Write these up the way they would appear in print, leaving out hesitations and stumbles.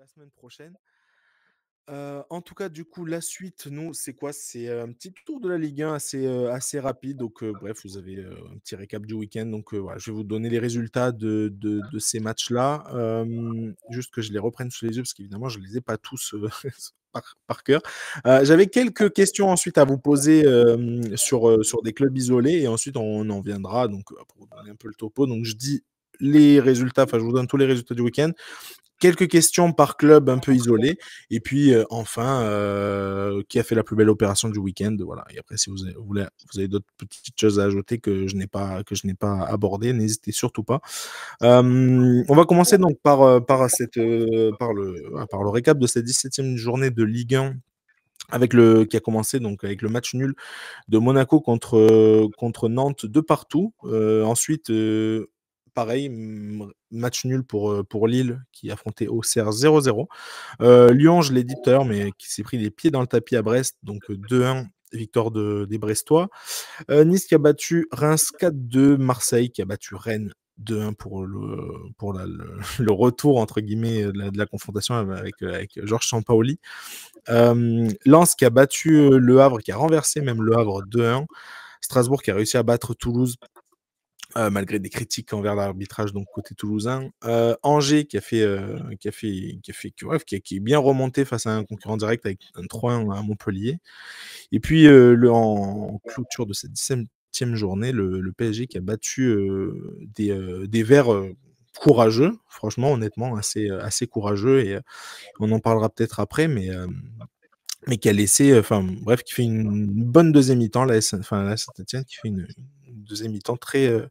la semaine prochaine. En tout cas, du coup, la suite, nous, c'est quoi? C'est un petit tour de la Ligue 1 assez rapide. Donc, bref, vous avez un petit récap du week-end. Donc, voilà, je vais vous donner les résultats de ces matchs-là. Juste que je les reprenne sous les yeux, parce qu'évidemment, je ne les ai pas tous par cœur. J'avais quelques questions ensuite à vous poser sur des clubs isolés. Et ensuite, on en viendra. Donc, pour vous donner un peu le topo. Donc, je dis les résultats, enfin, je vous donne tous les résultats du week-end. Quelques questions par club un peu isolé. Et puis, enfin, qui a fait la plus belle opération du week-end. Voilà. Et après, si vous avez d'autres petites choses à ajouter que je n'ai pas abordées, n'hésitez surtout pas. On va commencer donc par le récap de cette 17e journée de Ligue 1 qui a commencé donc avec le match nul de Monaco contre Nantes de partout. Ensuite, pareil, match nul pour Lille qui affrontait Auxerre 0-0. Lyon, je l'ai dit tout à l'heure, mais qui s'est pris les pieds dans le tapis à Brest, donc 2-1, victoire des Brestois. Nice qui a battu Reims 4-2, Marseille qui a battu Rennes 2-1 pour le retour entre guillemets de la confrontation avec Georges Sampaoli. Lens qui a battu Le Havre, qui a renversé même Le Havre 2-1. Strasbourg qui a réussi à battre Toulouse malgré des critiques envers l'arbitrage donc côté toulousain. Angers qui est bien remonté face à un concurrent direct avec un 3-1 à Montpellier. Et puis en clôture de cette 17e journée, le PSG qui a battu des Verts courageux, franchement, honnêtement, assez courageux. Et on en parlera peut-être après, mais qui a laissé, bref, qui fait une bonne deuxième mi-temps, la Saint-Etienne qui fait une deuxième mi-temps très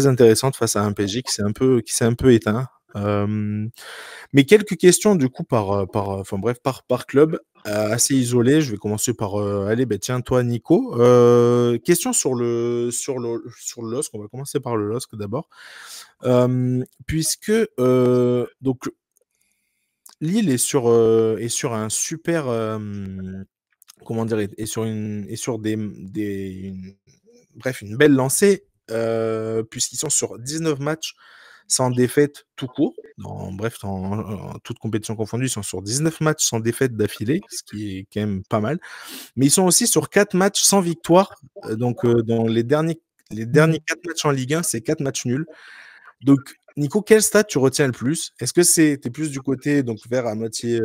intéressante face à un PSG qui s'est un peu éteint. Mais quelques questions du coup par club, assez isolé. Je vais commencer par tiens, toi Nico, question sur le LOSC. On va commencer par le LOSC d'abord, puisque donc Lille est sur un super comment dire, est sur une belle lancée, puisqu'ils sont sur 19 matchs sans défaite tout court. En toute compétition confondue, ils sont sur 19 matchs sans défaite d'affilée, ce qui est quand même pas mal. Mais ils sont aussi sur 4 matchs sans victoire. Dans les derniers 4 matchs en Ligue 1, c'est 4 matchs nuls. Donc, Nico, quel stade tu retiens le plus? Est-ce que t'es plus du côté donc vert à moitié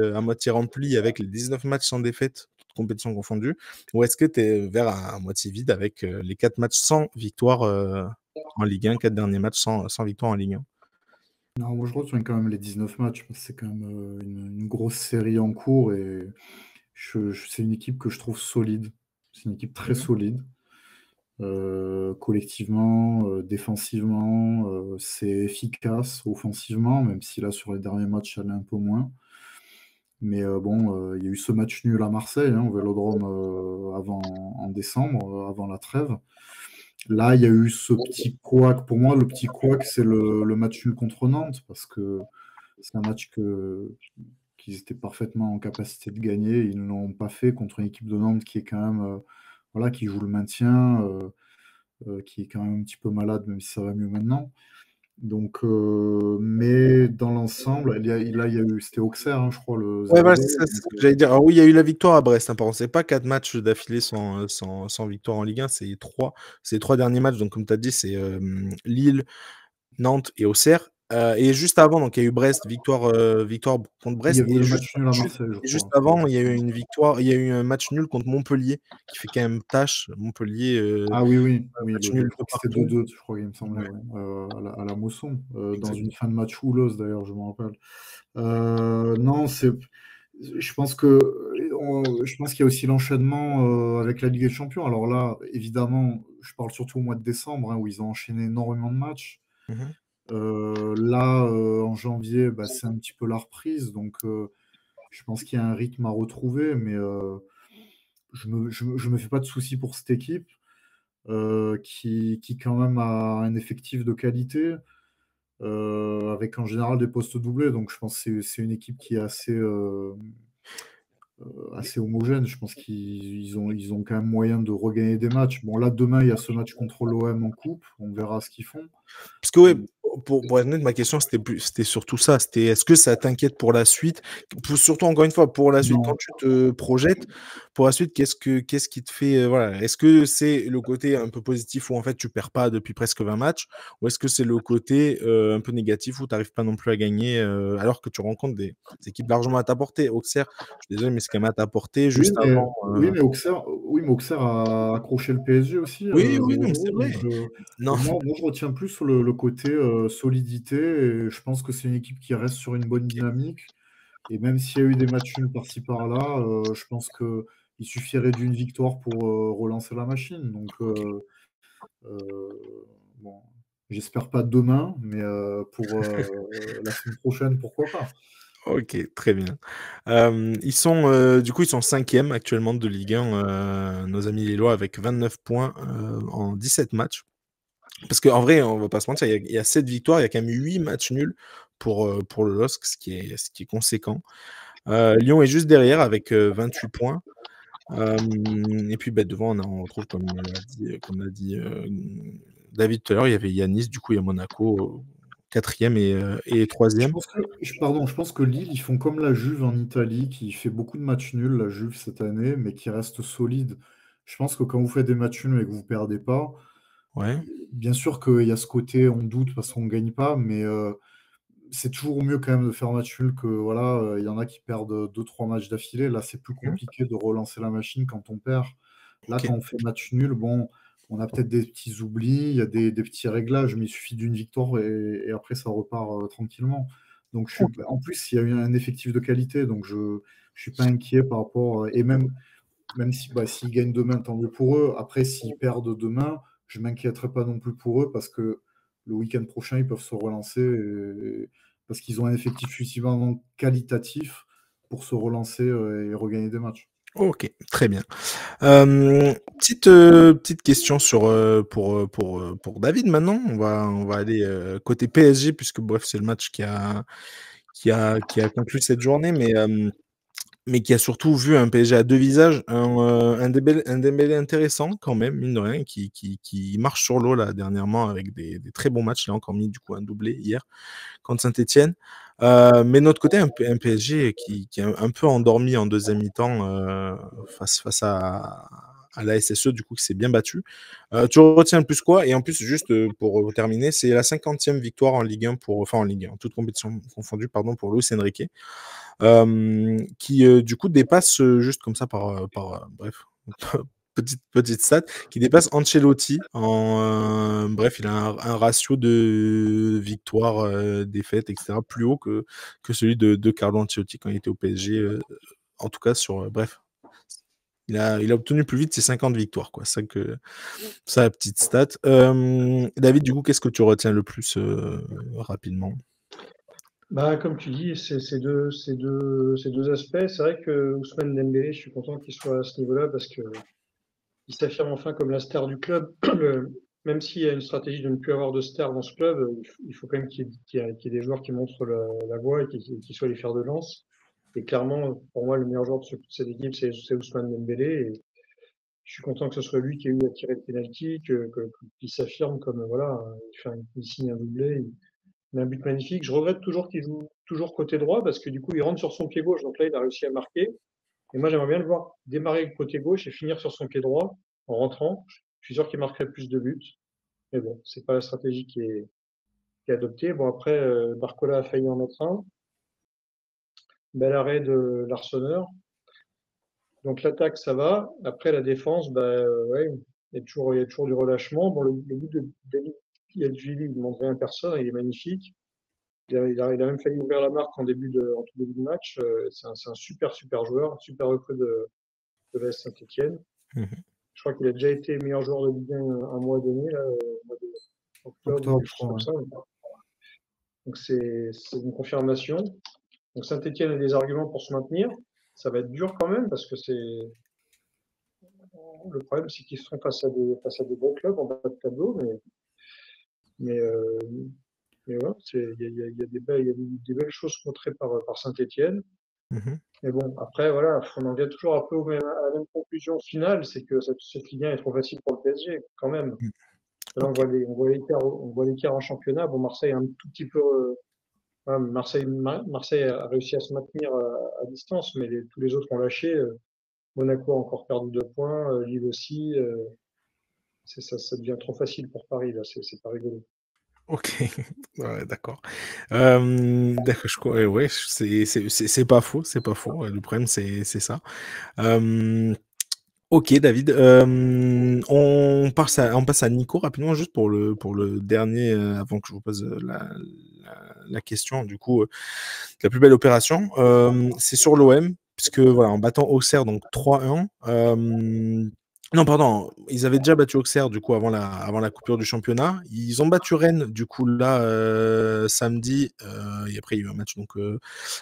rempli avec les 19 matchs sans défaite, toutes compétitions confondues, ou est-ce que tu es vert à moitié vide avec les 4 matchs sans victoire en Ligue 1, 4 derniers matchs sans victoire en Ligue 1? Non, moi je retiens quand même les 19 matchs, parce que c'est quand même une grosse série en cours et c'est une équipe que je trouve solide. C'est une équipe très solide. Collectivement, défensivement, c'est efficace offensivement, même si là sur les derniers matchs, ça allait un peu moins. Mais il y a eu ce match nul à Marseille, au Vélodrome, en décembre, avant la trêve. Là, il y a eu ce petit couac. Pour moi, le petit couac, c'est le match nul contre Nantes, parce que c'est un match qu'ils étaient parfaitement en capacité de gagner. Ils ne l'ont pas fait contre une équipe de Nantes qui est quand même, qui joue le maintien, qui est quand même un petit peu malade, même si ça va mieux maintenant. Donc, mais dans l'ensemble, c'était Auxerre, je crois, le Ouais, voilà, 0-0. c'est ça, c'est ce que j'allais dire. Alors oui, il y a eu la victoire à Brest, hein, c'est pas 4 matchs d'affilée sans victoire en Ligue 1, c'est 3 derniers matchs. Donc, comme tu as dit, c'est Lille, Nantes et Auxerre. Et juste avant, donc il y a eu Brest, victoire contre Il y Brest. avait le match nul à Marseille, je Juste crois. avant, il y a eu un match nul contre Montpellier qui fait quand même tâche. Montpellier, Ah oui, oui, match je nul crois de que c'était partout. 2-2, je crois, il me semblait, Ouais, ouais, à la Mosson, dans une exactement. fin de match houleuse d'ailleurs, je me rappelle. Non, je pense qu'il y a aussi l'enchaînement avec la Ligue des Champions. Alors là, évidemment, je parle surtout au mois de décembre, où ils ont enchaîné énormément de matchs. Mhm. Là, en janvier, c'est un petit peu la reprise, donc je pense qu'il y a un rythme à retrouver, mais je me fais pas de soucis pour cette équipe, qui quand même a un effectif de qualité, avec en général des postes doublés. Donc je pense que c'est une équipe qui est assez homogène. Je pense qu'ils ont quand même moyen de regagner des matchs. Bon, là, demain, il y a ce match contre l'OM en coupe. On verra ce qu'ils font. Parce que ouais, pour être honnête, ma question, c'était surtout ça. C'était est-ce que ça t'inquiète pour la suite? Surtout, encore une fois, pour la suite, quand Non. tu te projettes, pour la suite, qu'est-ce qui te fait. Voilà. Est-ce que c'est le côté un peu positif où en fait tu perds pas depuis presque 20 matchs? Ou est-ce que c'est le côté un peu négatif où tu n'arrives pas non plus à gagner alors que tu rencontres des équipes largement à ta portée? Auxerre, je suis désolé, mais c'est quand même à ta portée Oui, juste mais avant. Auxerre a accroché le PSG aussi, Oui, oui, non, mais c'est 0-0, vrai. donc Non, moi, je retiens plus le côté, solidité, et je pense que c'est une équipe qui reste sur une bonne ok. dynamique, et même s'il y a eu des matchs nuls par-ci par-là, je pense qu'il suffirait d'une victoire pour, relancer la machine, donc bon, j'espère pas demain, mais pour, la semaine prochaine, pourquoi pas? Ok, très bien. Du coup, ils sont cinquième actuellement de Ligue 1, nos amis Lillois, avec 29 points en 17 matchs. Parce qu'en vrai, on va pas se mentir, il y a 7 victoires, il y a quand même 8 matchs nuls pour le LOSC, ce qui est conséquent. Lyon est juste derrière avec 28 points. Et puis devant, on retrouve, comme l'a dit David tout à l'heure, il y avait Yanis, du coup, il y a Monaco, quatrième et Je troisième. pense que pardon, je pense que Lille, ils font comme la Juve en Italie, qui fait beaucoup de matchs nuls, la Juve, cette année, mais qui reste solide. Je pense que quand vous faites des matchs nuls et que vous perdez pas, Ouais. bien sûr qu'il y a ce côté, on doute parce qu'on gagne pas, mais c'est toujours mieux quand même de faire un match nul que voilà, il y en a qui perdent 2-3 matchs d'affilée. Là, c'est plus Mhm. compliqué de relancer la machine quand on perd. Là, Ok. quand on fait match nul, bon, on a peut-être des petits oublis, il y a des petits réglages, mais il suffit d'une victoire et après ça repart, tranquillement. Donc Ok. en plus, il y a eu un effectif de qualité, donc je suis pas inquiet par rapport, et même si, bah, s'ils gagnent demain, tant mieux pour eux. Après, s'ils perdent demain, je m'inquiéterai pas non plus pour eux parce que le week-end prochain, ils peuvent se relancer, parce qu'ils ont un effectif suffisamment qualitatif pour se relancer, et regagner des matchs. Ok, très bien. Petite question pour David maintenant. On va aller côté PSG puisque bref c'est le match qui a conclu cette journée, mais qui a surtout vu un PSG à deux visages, un Dembélé intéressant quand même, mine de rien, qui marche sur l'eau là dernièrement avec des très bons matchs. Il a encore mis du coup un doublé hier contre Saint-Etienne. Mais de notre côté, un PSG qui est un peu endormi en deuxième mi-temps face à la SSE, du coup, qui s'est bien battu. Tu retiens le plus quoi? Et en plus, juste pour terminer, c'est la 50e victoire en Ligue 1 enfin en Ligue 1, toute compétition confondue, pardon, pour Luis Enrique, qui du coup dépasse juste comme ça bref, petite stat, qui dépasse Ancelotti bref, il a un ratio de victoires, défaites, etc., plus haut que celui de Carlo Ancelotti quand il était au PSG, en tout cas bref. Il a obtenu plus vite ses 50 victoires, quoi. Ça, la petite stat. David, du coup, qu'est-ce que tu retiens le plus rapidement? Bah, comme tu dis, c'est ces deux aspects. C'est vrai que Ousmane Dembélé, je suis content qu'il soit à ce niveau-là parce que il s'affirme enfin comme la star du club. Même s'il y a une stratégie de ne plus avoir de star dans ce club, il faut quand même qu'il y ait des joueurs qui montrent la voie et qui soient les fers de lance. Et clairement, pour moi, le meilleur joueur de cette équipe, c'est Ousmane Dembélé. Et je suis content que ce soit lui qui ait eu à tirer le penalty, qu'il s'affirme comme voilà, il signe un doublé, il met un but magnifique. Je regrette toujours qu'il joue toujours côté droit parce que du coup, il rentre sur son pied gauche. Donc là, il a réussi à marquer. Et moi, j'aimerais bien le voir démarrer le côté gauche et finir sur son pied droit en rentrant. Je suis sûr qu'il marquerait plus de buts. Mais bon, c'est pas la stratégie qui est adoptée. Bon, après, Barcola a failli en mettre un. Bel arrêt de l'Arseneur. Donc l'attaque, ça va. Après, la défense, bah, ouais, il y a toujours du relâchement. Bon, le but de David Yadjili, il ne demande rien à personne, il est magnifique. Il a même failli ouvrir la marque en tout début de match. C'est un super, super joueur, un super recrue de l'AS Saint-Etienne. Mhm. Je crois qu'il a déjà été meilleur joueur de Ligue 1 un mois donné, là, au mois d'octobre ou Octobre, quelque je chose crois, comme ouais. ça. Donc c'est une confirmation. Donc Saint-Etienne a des arguments pour se maintenir. Ça va être dur quand même parce que le problème, c'est qu'ils sont face à des bons clubs en bas de tableau, mais, euh, mais voilà, il y a des belles choses montrées par Saint-Etienne. Mhm. Mais bon, après, voilà, on en vient toujours un peu à la même conclusion finale, c'est que cette Ligue 1 est trop facile pour le PSG, quand même. Là, Ok. on voit l'écart en championnat. Bon, Marseille un tout petit peu. Marseille a réussi à se maintenir à distance, mais tous les autres ont lâché. Monaco a encore perdu 2 points, Lille aussi. Ça devient trop facile pour Paris, là. C'est pas rigolo. Ok, ouais, d'accord. D'accord, ouais, c'est pas faux, c'est pas faux. Le problème, c'est ça. Euh, Ok, David. On passe à Nico rapidement, juste pour le dernier, avant que je vous pose la question. Du coup, la plus belle opération, c'est sur l'OM, puisque voilà, en battant Auxerre, donc 3-1. Non, pardon, ils avaient déjà battu Auxerre, du coup, avant la coupure du championnat. Ils ont battu Rennes, du coup, là, samedi. Et après, il y a eu un match donc,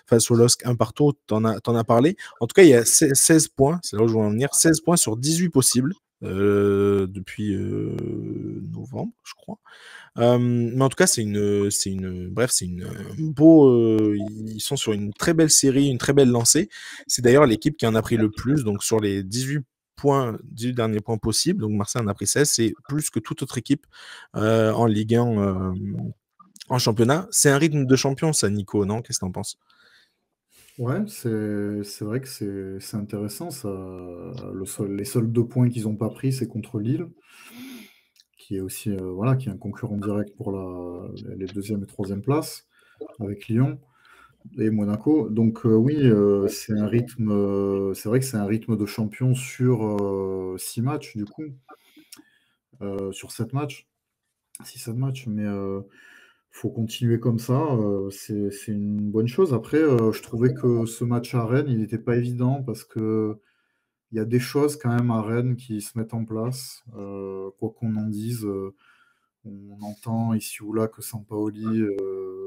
face au LOSC, un partout, t'en as parlé. En tout cas, il y a 16 points, c'est là où je veux en venir, 16 points sur 18 possibles depuis novembre, je crois. Mais en tout cas, bref, c'est une beau. Ils sont sur une très belle série, une très belle lancée. C'est d'ailleurs l'équipe qui en a pris le plus, donc sur les 18 points, 18 derniers points possibles. Donc Marseille en a pris 16, c'est plus que toute autre équipe en Ligue 1, en championnat. C'est un rythme de champion, ça, Nico, non? Qu'est-ce que t'en penses? Ouais, c'est vrai que c'est intéressant, ça. Les seuls 2 points qu'ils n'ont pas pris, c'est contre Lille, qui est aussi voilà, qui est un concurrent direct pour les deuxième et troisième places, avec Lyon et Monaco. Donc oui, c'est vrai que c'est un rythme de champion sur 6 matchs, du coup, sur 7 matchs, 6-7 matchs, mais faut continuer comme ça, c'est une bonne chose. Après, je trouvais que ce match à Rennes, il n'était pas évident parce que il y a des choses quand même à Rennes qui se mettent en place, quoi qu'on en dise, on entend ici ou là que Sampaoli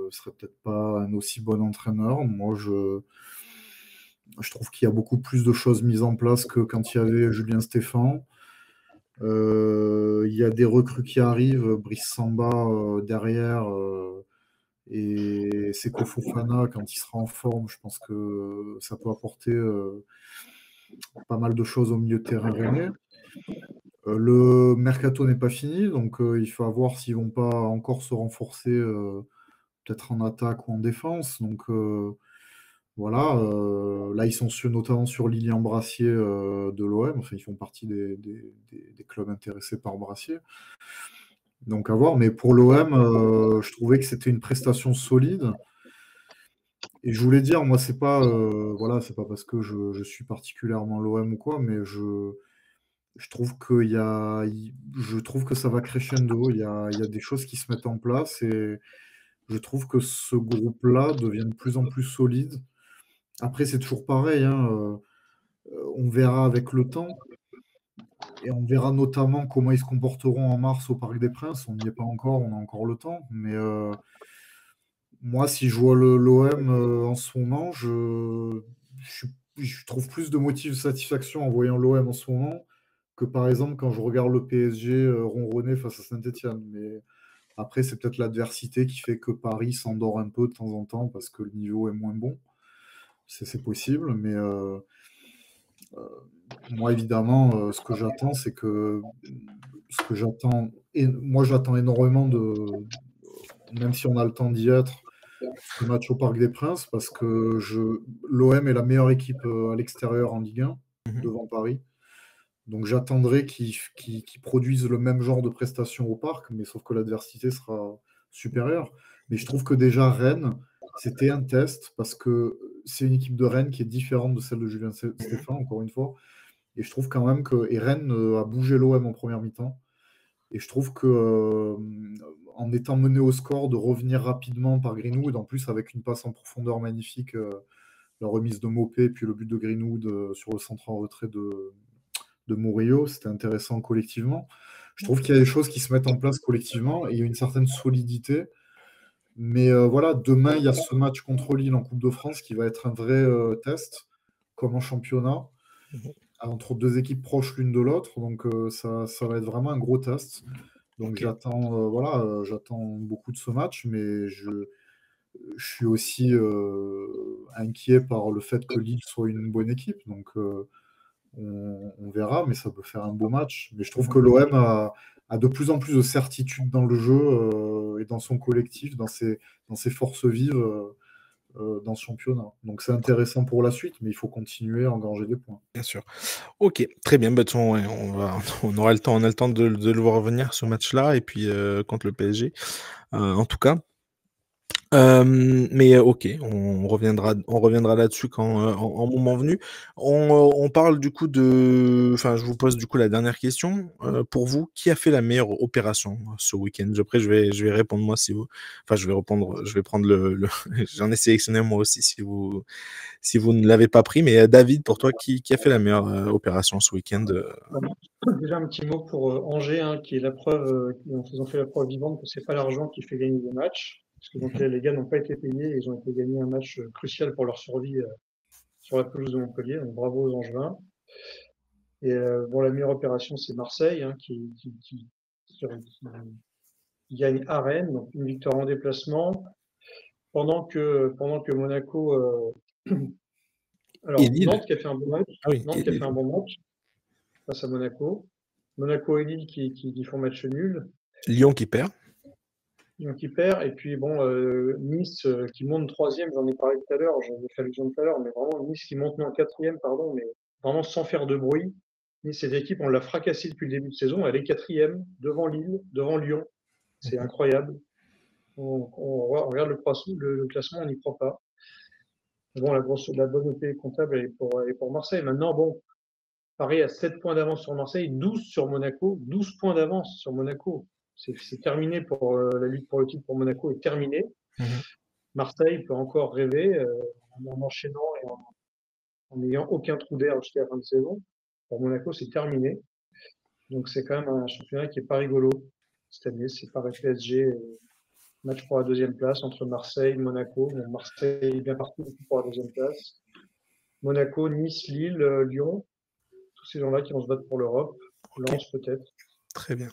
serait peut-être pas un aussi bon entraîneur. Moi, je trouve qu'il y a beaucoup plus de choses mises en place que quand il y avait Julien Stéphan. Il y a des recrues qui arrivent, Brice Samba derrière, et Seko Fofana, quand il sera en forme, je pense que ça peut apporter pas mal de choses au milieu de terrain rennais. Le mercato n'est pas fini, donc il faut voir s'ils vont pas encore se renforcer, peut-être en attaque ou en défense. Donc voilà, là ils sont notamment sur Lilian Brassier de l'OM, enfin ils font partie des clubs intéressés par Brassier. Donc à voir, mais pour l'OM, je trouvais que c'était une prestation solide. Et je voulais dire, moi voilà, c'est pas parce que je suis particulièrement l'OM ou quoi, mais je trouve je trouve que ça va crescendo. Il y a des choses qui se mettent en place et je trouve que ce groupe-là devient de plus en plus solide. Après, c'est toujours pareil, hein, on verra avec le temps et on verra notamment comment ils se comporteront en mars au Parc des Princes. On n'y est pas encore, on a encore le temps. Mais moi, si je vois l'OM en ce moment, je, je trouve plus de motifs de satisfaction en voyant l'OM en ce moment que par exemple quand je regarde le PSG ronronner face à Saint-Etienne. Mais après, c'est peut-être l'adversité qui fait que Paris s'endort un peu de temps en temps parce que le niveau est moins bon. C'est possible, mais moi, évidemment, ce que j'attends, c'est que ce que j'attends, et moi, j'attends énormément même si on a le temps d'y être, ce match au Parc des Princes, parce que l'OM est la meilleure équipe à l'extérieur en Ligue 1, Mhm. devant Paris. Donc j'attendrai qu'ils produisent le même genre de prestations au Parc, mais sauf que l'adversité sera supérieure. Mais je trouve que déjà Rennes, c'était un test, parce que c'est une équipe de Rennes qui est différente de celle de Julien Stéphan, encore une fois. Et je trouve quand même que Rennes a bougé l'OM en première mi-temps. Et je trouve que en étant mené au score, de revenir rapidement par Greenwood, en plus avec une passe en profondeur magnifique, la remise de Mopé, puis le but de Greenwood sur le centre en retrait de Murillo, c'était intéressant collectivement. Je trouve qu'il y a des choses qui se mettent en place collectivement et il y a une certaine solidité. Mais voilà, demain, il y a ce match contre Lille en Coupe de France qui va être un vrai test, comme en championnat, entre deux équipes proches l'une de l'autre. Donc ça va être vraiment un gros test. Donc Ok. j'attends beaucoup de ce match, mais je suis aussi inquiet par le fait que Lille soit une bonne équipe. Donc On verra, mais ça peut faire un beau match. Mais je trouve que l'OM a de plus en plus de certitude dans le jeu et dans son collectif, dans ses forces vives dans ce championnat. Donc c'est intéressant pour la suite, mais il faut continuer à engranger des points. Bien sûr. Ok, très bien. Bah, de toute façon, ouais, on aura le temps, on a le temps de le voir revenir ce match-là et puis contre le PSG. En tout cas. Mais ok, on reviendra là-dessus quand, en moment venu. On parle du coup enfin, je vous pose du coup la dernière question. Pour vous, qui a fait la meilleure opération ce week-end? Après, je vais répondre moi si vous. Enfin, je vais prendre j'en ai sélectionné moi aussi si vous ne l'avez pas pris. Mais David, pour toi, qui a fait la meilleure opération ce week-end? Déjà un petit mot pour Angers, hein, qui est la preuve, ils ont fait la preuve vivante que c'est pas l'argent qui fait gagner des matchs. Parce que donc là, les gars n'ont pas été payés, ils ont été gagnés un match crucial pour leur survie sur la pelouse de Montpellier. Donc bravo aux Angevins. Et bon, la meilleure opération, c'est Marseille, hein, qui gagne à Rennes, donc une victoire en déplacement, pendant que Monaco. Et Alors, Lille? Nantes qui a fait un bon match, Ah oui, Nantes qui a fait un bon match face à Monaco. Monaco et Lille qui font match nul. Lyon qui perd. Lyon qui perd. Et puis, bon, Nice qui monte troisième, j'en ai parlé tout à l'heure, j'en ai fait allusion tout à l'heure, mais vraiment Nice qui monte en quatrième, pardon, mais vraiment sans faire de bruit. Nice, cette équipe, on l'a fracassée depuis le début de saison. Elle est quatrième, devant Lille, devant Lyon. C'est incroyable. On regarde le classement, on n'y croit pas. Bon, la bonne OP comptable, elle est pour Marseille. Maintenant, bon, Paris a 7 points d'avance sur Marseille, 12 sur Monaco, 12 points d'avance sur Monaco. C'est terminé pour la lutte pour le titre pour Monaco est terminée. Mhm. Marseille peut encore rêver en enchaînant et en n'ayant aucun trou d'air jusqu'à la fin de saison. Pour Monaco, c'est terminé. Donc c'est quand même un championnat qui est pas rigolo cette année. C'est Paris PSG, match pour la deuxième place entre Marseille et Monaco. Bon, Marseille est bien parti pour la deuxième place. Monaco, Nice, Lille, Lyon, tous ces gens-là qui vont se battre pour l'Europe. Ok. Lens peut-être. Très bien.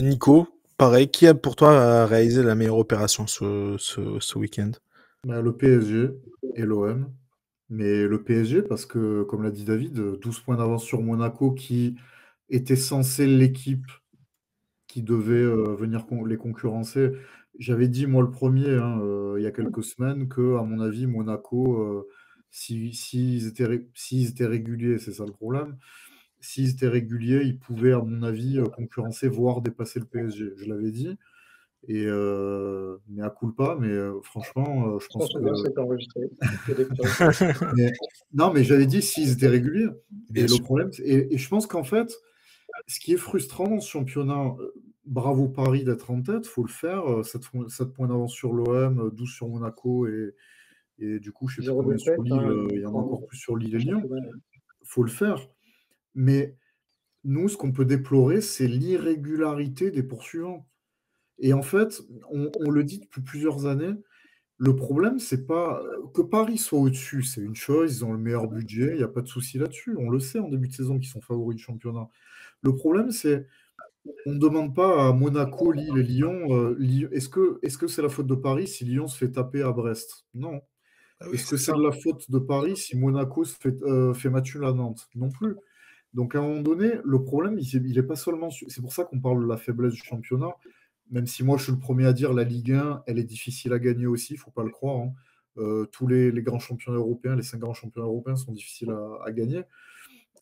Nico, pareil, qui a pour toi réalisé la meilleure opération ce week-end? Le PSG et l'OM. Mais le PSG, parce que, comme l'a dit David, 12 points d'avance sur Monaco, qui était censé l'équipe qui devait venir les concurrencer. J'avais dit, moi, le premier, hein, il y a quelques semaines, que, à mon avis, Monaco, s'ils étaient réguliers, c'est ça le problème, s'ils étaient réguliers, ils pouvaient, à mon avis, concurrencer, voire dépasser le PSG. Je l'avais dit. Mais à culpa, mais franchement, je pense Je que. bien, c'est enregistré. Il y a des preuves. Non, mais j'avais dit s'ils étaient réguliers. Bien Et le sûr. problème, et je pense qu'en fait, ce qui est frustrant dans ce championnat, bravo Paris d'être en tête, faut le faire. 7 points d'avance sur l'OM, 12 sur Monaco et du coup, je ne sais plus 0 combien sur défaite, Lille, il y en a encore plus sur Lille et Lyon. championnat. Faut le faire. Mais nous, ce qu'on peut déplorer, c'est l'irrégularité des poursuivants. Et en fait, on le dit depuis plusieurs années, le problème, c'est pas que Paris soit au-dessus, c'est une chose, ils ont le meilleur budget, il n'y a pas de souci là-dessus. On le sait en début de saison qu'ils sont favoris du championnat. Le problème, c'est on ne demande pas à Monaco, Lille et Lyon, est-ce que c'est la faute de Paris si Lyon se fait taper à Brest? Non. Ah oui, Est-ce que c'est c'est ça. de la faute de Paris si Monaco fait match nul à Nantes? Non plus. Donc à un moment donné, le problème, il est pas seulement. C'est pour ça qu'on parle de la faiblesse du championnat, même si moi je suis le premier à dire la Ligue 1, elle est difficile à gagner aussi, il ne faut pas le croire, hein. Tous les grands championnats européens, les 5 grands championnats européens sont difficiles à gagner.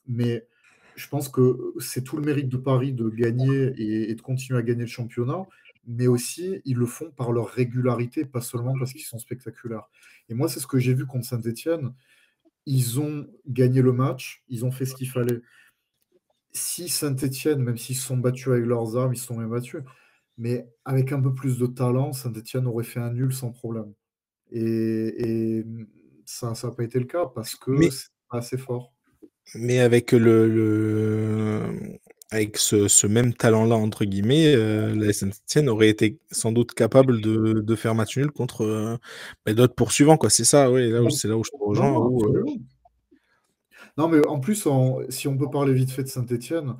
Mais je pense que c'est tout le mérite de Paris de gagner et de continuer à gagner le championnat, mais aussi ils le font par leur régularité, pas seulement parce qu'ils sont spectaculaires. Et moi, c'est ce que j'ai vu contre Saint-Etienne. Ils ont gagné le match, ils ont fait ce qu'il fallait. Si Saint-Etienne, même s'ils se sont battus avec leurs armes, ils se sont bien battus, mais avec un peu plus de talent, Saint-Etienne aurait fait un nul sans problème. Et ça n'a pas été le cas parce que Mais, c'est pas assez fort. mais avec avec ce même talent-là, entre guillemets, la Saint-Etienne aurait été sans doute capable de faire match nul contre d'autres poursuivants, quoi. C'est ça, oui, c'est là où je te Non, rejoins. non, absolument. Non, mais en plus, si on peut parler vite fait de Saint-Etienne,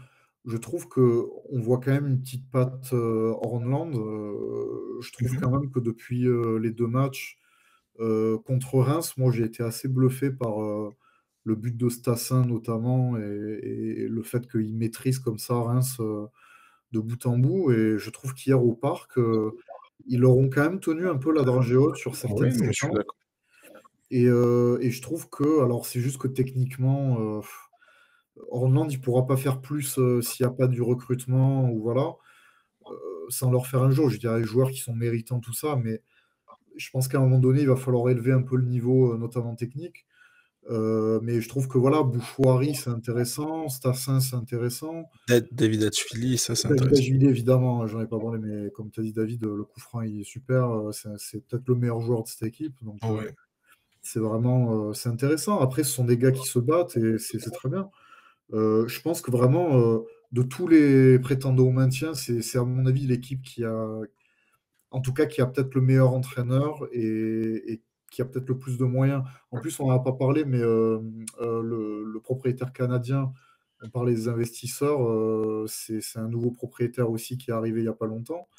je trouve qu'on voit quand même une petite patte Hornland. Je trouve Mhm. quand même que depuis les 2 matchs contre Reims, moi j'ai été assez bluffé le but de Stassin notamment et le fait qu'il maîtrise comme ça Reims de bout en bout. Et je trouve qu'hier au parc, ils leur ont quand même tenu un peu la dragée haute sur certaines Oui, mais je suis séquences. d'accord. Et je trouve que, alors c'est juste que techniquement, Orland, il pourra pas faire plus s'il n'y a pas du recrutement ou voilà, sans leur faire un jour. Je dirais les joueurs qui sont méritants, tout ça, mais je pense qu'à un moment donné, il va falloir élever un peu le niveau, notamment technique. Mais je trouve que voilà, Bouchouari, c'est intéressant, Stassin, c'est intéressant. David Hatchvili, ça c'est David intéressant. Ajvili, évidemment, j'en ai pas parlé, mais comme tu as dit, David, le coup franc, il est super. C'est peut-être le meilleur joueur de cette équipe. Donc, Ouais. c'est vraiment c'est intéressant. Après, ce sont des gars qui se battent et c'est très bien. Je pense que vraiment, de tous les prétendants au maintien, c'est à mon avis l'équipe qui a, en tout cas, qui a peut-être le meilleur entraîneur et qui a peut-être le plus de moyens. En plus, on n'en a pas parlé, mais le propriétaire canadien, on parlait des investisseurs, c'est un nouveau propriétaire aussi qui est arrivé il n'y a pas longtemps.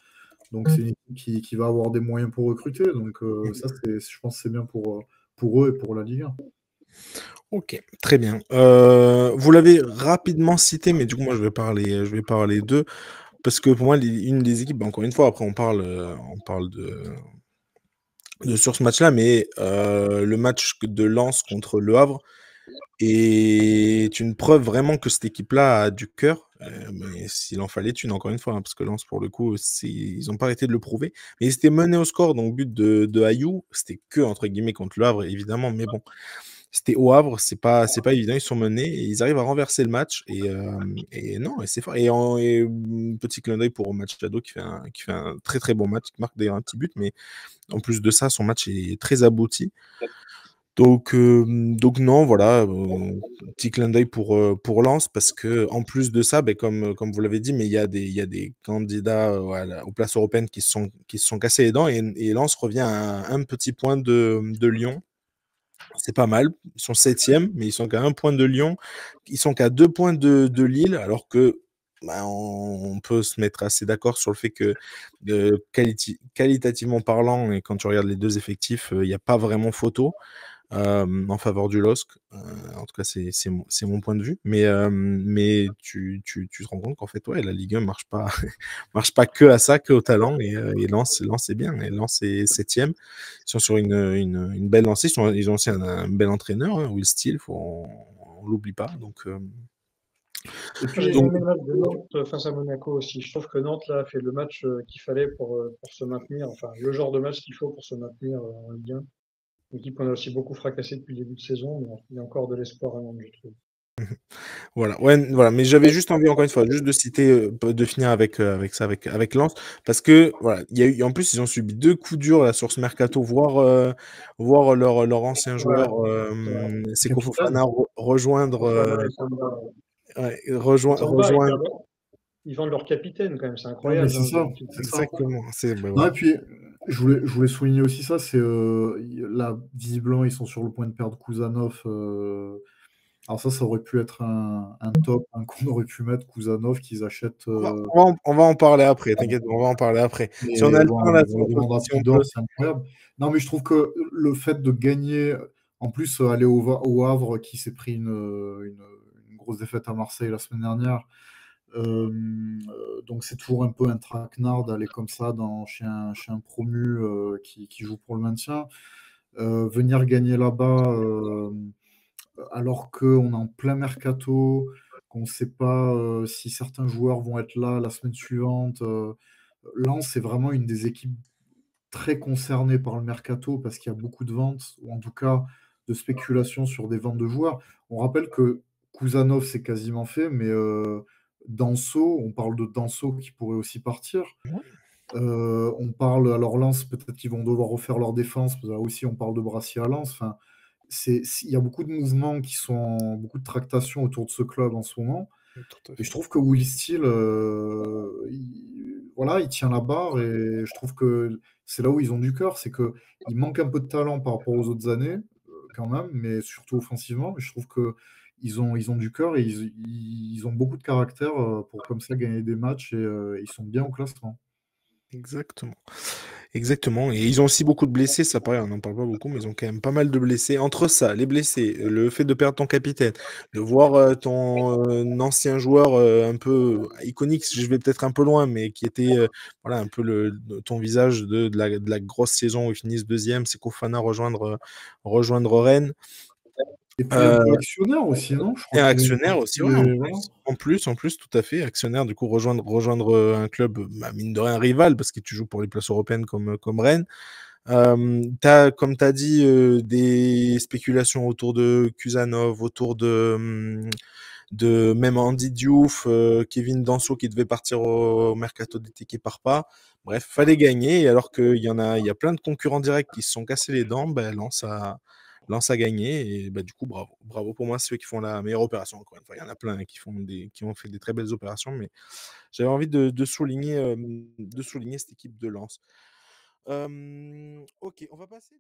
Donc, c'est une équipe qui va avoir des moyens pour recruter. Donc, ça, je pense que c'est bien pour eux et pour la Ligue 1. Ok, très bien. Vous l'avez rapidement cité, mais du coup, moi, je vais parler d'eux. Parce que pour moi, une des équipes, encore une fois, après, on parle sur ce match-là, mais le match de Lens contre Le Havre est une preuve vraiment que cette équipe-là a du cœur. Mais s'il en fallait une, encore une fois, hein, parce que Lens, pour le coup, ils n'ont pas arrêté de le prouver. Mais ils étaient menés au score, donc but de Ayou. C'était que, entre guillemets, contre Le Havre, évidemment, mais bon. C'était au Havre, c'est pas évident, ils sont menés et ils arrivent à renverser le match et non, et c'est fort. Petit clin d'œil pour Machado qui fait un très très bon match, qui marque d'ailleurs un petit but, mais en plus de ça, son match est très abouti. Donc non, voilà, petit clin d'œil pour Lens parce que en plus de ça, ben, comme vous l'avez dit, mais il y a des candidats aux places européennes qui se sont cassés les dents et Lens revient à un petit point de Lyon. C'est pas mal. Ils sont 7e, mais ils sont qu'à un point de Lyon. Ils sont qu'à 2 points de Lille, alors que bah, on peut se mettre assez d'accord sur le fait que qualitativement parlant, et quand tu regardes les deux effectifs, il n'y a pas vraiment photo en faveur du LOSC. En tout cas, c'est mon point de vue. Mais tu te rends compte qu'en fait, ouais, la Ligue 1 marche pas, marche pas que à ça, que au talent. Et Lens c'est bien. Et Lens est 7e. Ils sont sur une belle lancée. Ils ont aussi un bel entraîneur, hein, Will Steele, on l'oublie pas. Et J'ai puis, bien Donc aimé le match de Nantes face à Monaco aussi. Je trouve que Nantes là, a fait le match qu'il fallait pour se maintenir, enfin le genre de match qu'il faut pour se maintenir en Ligue 1. Une équipe qu'on a aussi beaucoup fracassée depuis le début de saison, mais il y a encore de l'espoir à Nantes, je trouve. voilà, ouais, voilà. Mais j'avais juste envie, encore une fois, juste de citer, de finir avec ça, avec Lens, parce que voilà, il y a eu, en plus, ils ont subi 2 coups durs là, sur ce mercato, voir leur ancien Ouais, joueur, c'est vrai. Seko capitaine. Fofana, rejoindre, Fofana et Samba. ouais, Samba, rejoindre, ils vendent leur capitaine quand même, c'est Non, mais incroyable c'est hein, ça, d'habitude. c'est ça. exactement. Non, Voilà. et puis, je voulais souligner aussi ça, c'est là, visiblement, ils sont sur le point de perdre Kouzanov. Alors ça aurait pu être un top, qu'on aurait pu mettre Kouzanov, qu'ils achètent. On va en parler après, t'inquiète, on va en parler après. Si on a Mais le bon, temps là, on leur demandera si on qui dort, peut. c'est incroyable. Non, mais je trouve que le fait de gagner, en plus, aller au Havre, qui s'est pris une grosse défaite à Marseille la semaine dernière. Donc c'est toujours un peu un traquenard d'aller comme ça chez un promu qui joue pour le maintien. Venir gagner là-bas alors qu'on est en plein mercato, qu'on ne sait pas si certains joueurs vont être là la semaine suivante. Lens, c'est vraiment une des équipes très concernées par le mercato parce qu'il y a beaucoup de ventes, ou en tout cas de spéculation sur des ventes de joueurs. On rappelle que Kouzanov, c'est quasiment fait, mais Danso, on parle de Danso qui pourrait aussi partir. On parle, alors Lens, peut-être qu'ils vont devoir refaire leur défense, parce que là aussi on parle de Brassier à Lens. Enfin, il y a beaucoup de mouvements beaucoup de tractations autour de ce club en ce moment. Tout à Et je fait. trouve que Will Steele, voilà, il tient la barre et je trouve que c'est là où ils ont du cœur. C'est que il manque un peu de talent par rapport aux autres années, quand même, mais surtout offensivement. Mais je trouve que ils ont du cœur et ils ont beaucoup de caractère pour comme ça gagner des matchs et ils sont bien au classement. Exactement. Exactement, et ils ont aussi beaucoup de blessés, ça pareil, on n'en parle pas beaucoup, mais ils ont quand même pas mal de blessés. Entre ça, les blessés, le fait de perdre ton capitaine, de voir ton ancien joueur un peu iconique, je vais peut-être un peu loin, mais qui était voilà, un peu ton visage de la grosse saison où ils finissent deuxième, c'est Kofana rejoindre Rennes. Et puis un Euh, peu actionnaire aussi, non? Je et crois qu'il a une actionnaire partie, aussi, ouais, voilà. en plus, tout à fait. Actionnaire, du coup, rejoindre un club, bah, mine de rien, rival, parce que tu joues pour les places européennes comme Rennes. Comme tu as dit, des spéculations autour de Kusanov, autour de même Andy Diouf, Kevin Danso qui devait partir au mercato d'été qui part pas. Bref, fallait gagner. Et alors il y a plein de concurrents directs qui se sont cassés les dents, ben, Lens a gagné. Et bah, du coup, bravo. Bravo pour moi, ceux qui font la meilleure opération. Encore une fois, il y en a plein qui ont fait des très belles opérations, mais j'avais envie de souligner cette équipe de Lens. Ok, on va passer.